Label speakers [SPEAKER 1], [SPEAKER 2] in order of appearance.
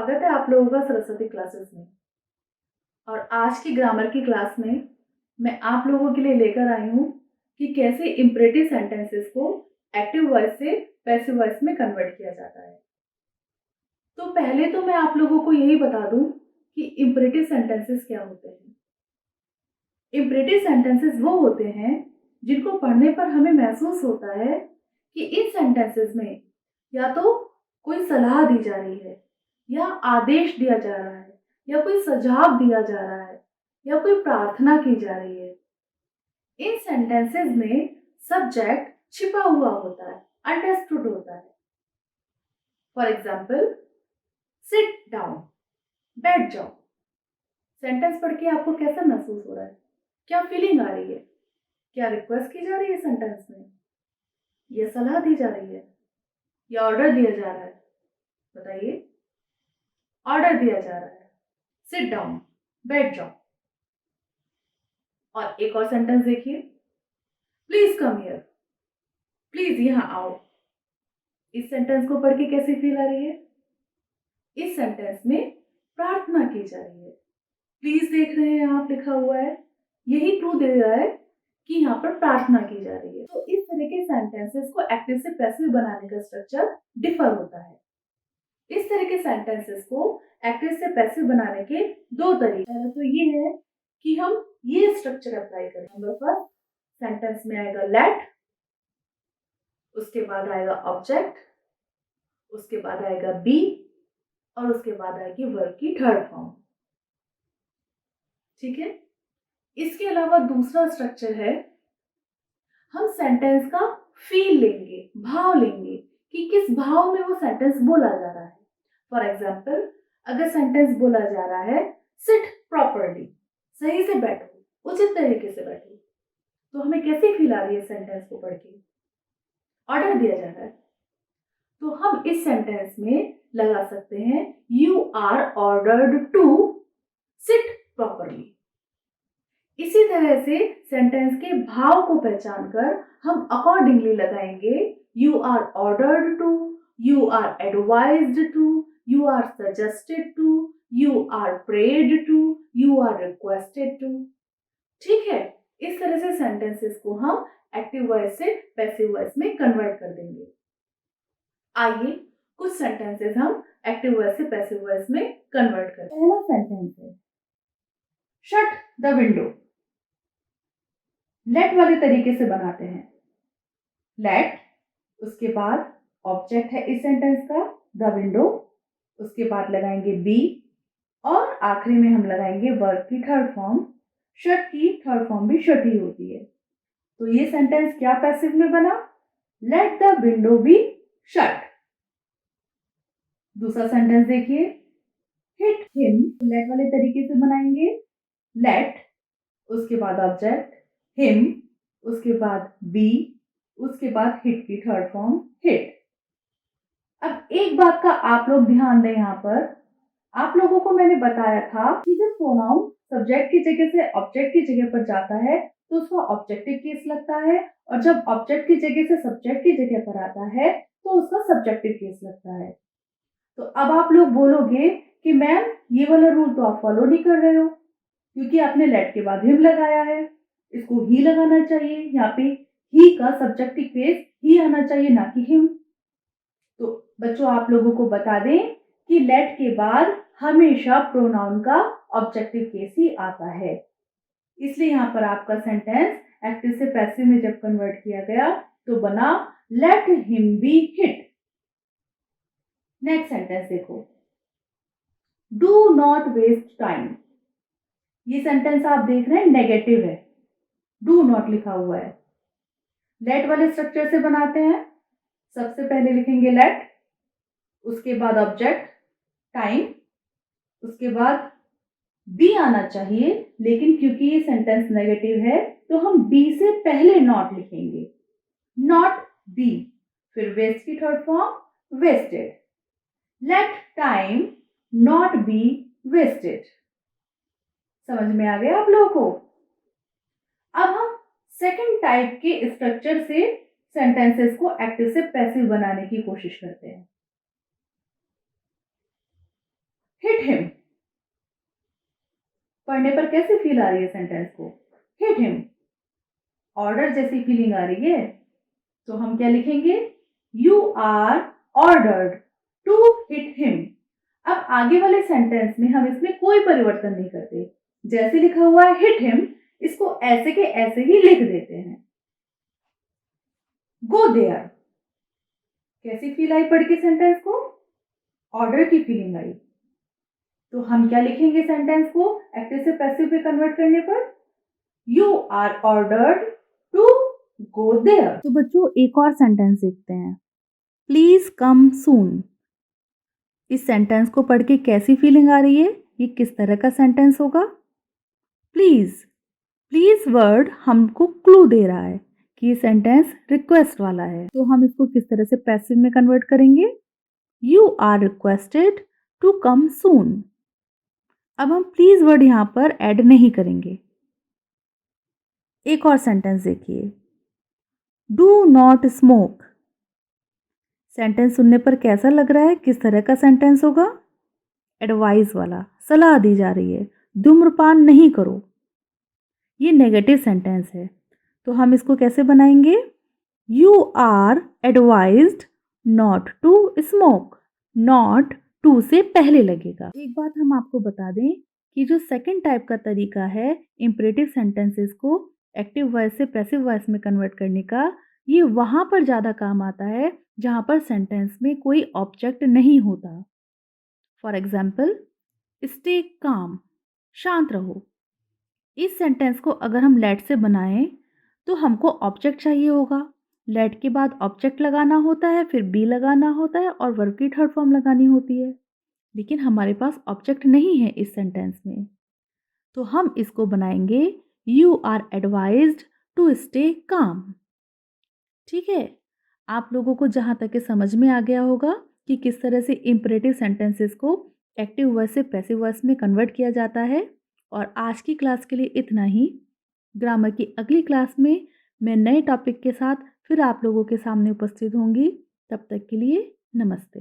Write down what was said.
[SPEAKER 1] स्वागत है आप लोगों का सरस्वती क्लासेस में। और आज की ग्रामर की क्लास में मैं आप लोगों के लिए लेकर आई हूँ कि कैसे इंपरेटिव सेंटेंसेस को एक्टिव वॉइस से पैसिव वॉइस में कन्वर्ट किया जाता है। तो पहले तो मैं आप लोगों को यही बता दूं कि इंपरेटिव सेंटेंसेस क्या होते हैं। इंपरेटिव सेंटेंसेस वो होते हैं जिनको पढ़ने पर हमें महसूस होता है कि इन सेंटेंसेस में या तो कोई सलाह दी जा रही है, या आदेश दिया जा रहा है, या कोई सुझाव दिया जा रहा है, या कोई प्रार्थना की जा रही है। इन सेंटेंसेस में सब्जेक्ट छिपा हुआ होता है, अंडरस्टूड होता है। फॉर एग्जाम्पल, सिट डाउन, बैठ जाओ। सेंटेंस पढ़ के आपको कैसा महसूस हो रहा है? क्या फीलिंग आ रही है? क्या रिक्वेस्ट की जा रही है सेंटेंस में, या सलाह दी जा रही है, या ऑर्डर दिया जा रहा है? बताइए। ऑर्डर दिया जा रहा है, सिट डाउन, बैठ जाओ। और एक और सेंटेंस देखिए, प्लीज कम हियर, प्लीज यहां आओ। इस सेंटेंस को पढ़ के कैसी फील आ रही है? इस सेंटेंस में प्रार्थना की जा रही है। प्लीज देख रहे हैं आप, लिखा हुआ है, यही क्लू दे रहा है कि यहाँ पर प्रार्थना की जा रही है। तो इस तरह के सेंटेंसेस को एक्टिव से पैसिव बनाने का स्ट्रक्चर डिफर होता है। इस तरह के सेंटेंसेस को एक्टिव से पैसिव बनाने के दो तरीके। पहला तो ये है कि हम ये स्ट्रक्चर अप्लाई करें। नंबर फर्स्ट, सेंटेंस में आएगा लेट, उसके बाद आएगा ऑब्जेक्ट, उसके बाद आएगा बी, और उसके बाद आएगी वर्ब की थर्ड फॉर्म। ठीक है। इसके अलावा दूसरा स्ट्रक्चर है, हम सेंटेंस का फील लेंगे, भाव लेंगे कि किस भाव में वो सेंटेंस बोला जा रहा है। फॉर एग्जाम्पल, अगर सेंटेंस बोला जा रहा है सिट प्रॉपरली, सही से बैठो, उचित तरीके से बैठो, तो हमें कैसी फील आ रही है सेंटेंस को पढ़ के? ऑर्डर दिया जा रहा है। तो हम इस सेंटेंस में लगा सकते हैं you are ordered to sit properly. इसी तरह से सेंटेंस के भाव को पहचान कर हम अकॉर्डिंगली लगाएंगे you are ordered to, you are advised to, you are suggested to, you are prayed to, you are requested to. ठीक है। इस तरह से सेंटेंसेस को हम एक्टिव वॉइस से पैसिव वॉइस में कन्वर्ट कर देंगे। आइए कुछ सेंटेंसेस हम एक्टिव वॉइस से पैसिव वॉइस में कन्वर्ट करें। पहला सेंटेंस है शट द विंडो। लेट वाले तरीके से बनाते हैं। लेट, उसके बाद ऑब्जेक्ट है इस सेंटेंस का द विंडो, उसके बाद लगाएंगे बी, और आखिरी में हम लगाएंगे वर्ब की थर्ड फॉर्म। शट की थर्ड फॉर्म भी शट ही होती है। तो ये सेंटेंस क्या पैसिव में बना? Let the window be shut. दूसरा सेंटेंस देखिए, हिट हिम। लेट वाले तरीके से बनाएंगे। लेट, उसके बाद ऑब्जेक्ट हिम, उसके बाद बी, उसके बाद हिट की थर्ड फॉर्म हिट। अब एक बात का आप लोग ध्यान दें, यहाँ पर आप लोगों को मैंने बताया था कि जब प्रोनाउन सब्जेक्ट की जगह से ऑब्जेक्ट की जगह पर जाता है तो उसका ऑब्जेक्टिव केस लगता है, और जब ऑब्जेक्ट की जगह से सब्जेक्ट की जगह पर आता है तो उसका सब्जेक्टिव केस लगता है। तो अब आप लोग बोलोगे कि मैम ये वाला रूल तो आप फॉलो नहीं कर रहे हो, क्योंकि आपने लेट के बाद हिम लगाया है, इसको ही लगाना चाहिए। यहाँ पे ही का सब्जेक्टिव केस ही आना चाहिए, ना कि हिम। तो बच्चों आप लोगों को बता दें कि लेट के बाद हमेशा प्रोनाउन का ऑब्जेक्टिव केस ही आता है। इसलिए यहाँ पर आपका सेंटेंस एक्टिव से पैसिव में जब कन्वर्ट किया गया तो बना let him be hit. Next sentence देखो, डू नॉट वेस्ट टाइम। ये सेंटेंस आप देख रहे हैं नेगेटिव है, डू नॉट लिखा हुआ है। लेट वाले स्ट्रक्चर से बनाते हैं। सबसे पहले लिखेंगे लेट, उसके बाद ऑब्जेक्ट टाइम, उसके बाद बी आना चाहिए, लेकिन क्योंकि ये सेंटेंस नेगेटिव है तो हम बी से पहले नॉट लिखेंगे, नॉट बी। फिर वेस्ट की third form wasted. Let time not be wasted. समझ में आ गया आप लोगों को? अब हम सेकंड टाइप के स्ट्रक्चर से सेंटेंसेस को एक्टिव से पैसिव बनाने की कोशिश करते हैं। Hit him. पढ़ने पर कैसी फील आ रही है सेंटेंस को? Hit him. ऑर्डर जैसी फीलिंग आ रही है, तो हम क्या लिखेंगे? You are ordered to hit him. अब आगे वाले सेंटेंस में हम इसमें कोई परिवर्तन नहीं करते। जैसे लिखा हुआ है हिट हिम, इसको ऐसे के ऐसे ही लिख देते हैं। Go there. कैसी फील आई पढ़ के सेंटेंस को? ऑर्डर की फीलिंग आई। तो हम क्या लिखेंगे सेंटेंस को एक्टिव से पैसिव में कन्वर्ट करने पर? You are ordered to go there. तो बच्चों एक और सेंटेंस देखते हैं। Please come soon. इस सेंटेंस को पढ़ के कैसी फीलिंग आ रही है? ये किस तरह का सेंटेंस होगा? प्लीज। प्लीज वर्ड हमको क्लू दे रहा है कि ये सेंटेंस रिक्वेस्ट वाला है। तो हम इसको किस तरह से पैसिव में कन्वर्ट करेंगे? You are requested to come soon. अब हम प्लीज वर्ड यहां पर ऐड नहीं करेंगे। एक और सेंटेंस देखिए। Do not smoke. सेंटेंस सुनने पर कैसा लग रहा है? किस तरह का सेंटेंस होगा? एडवाइस वाला, सलाह दी जा रही है, धूम्रपान नहीं करो। ये नेगेटिव सेंटेंस है, तो हम इसको कैसे बनाएंगे? You are advised not to smoke. Not to से पहले लगेगा। एक बात हम आपको बता दें कि जो सेकंड टाइप का तरीका है इंपरेटिव सेंटेंसेस को एक्टिव वॉइस से पैसिव वॉइस में कन्वर्ट करने का, ये वहां पर ज़्यादा काम आता है जहां पर सेंटेंस में कोई ऑब्जेक्ट नहीं होता। फॉर एग्जाम्पल, स्टे काम, शांत रहो। इस सेंटेंस को अगर हम लेट से बनाएं तो हमको ऑब्जेक्ट चाहिए होगा। लेट के बाद ऑब्जेक्ट लगाना होता है, फिर बी लगाना होता है और वर्ब की थर्ड फॉर्म लगानी होती है। लेकिन हमारे पास ऑब्जेक्ट नहीं है इस सेंटेंस में, तो हम इसको बनाएंगे you are advised to stay calm. ठीक है, आप लोगों को जहाँ तक के समझ में आ गया होगा कि किस तरह से इंपरेटिव सेंटेंसेस को एक्टिव वॉइस से पैसिव वॉइस में कन्वर्ट किया जाता है। और आज की क्लास के लिए इतना ही। ग्रामर की अगली क्लास में मैं नए टॉपिक के साथ फिर आप लोगों के सामने उपस्थित होंगी। तब तक के लिए नमस्ते।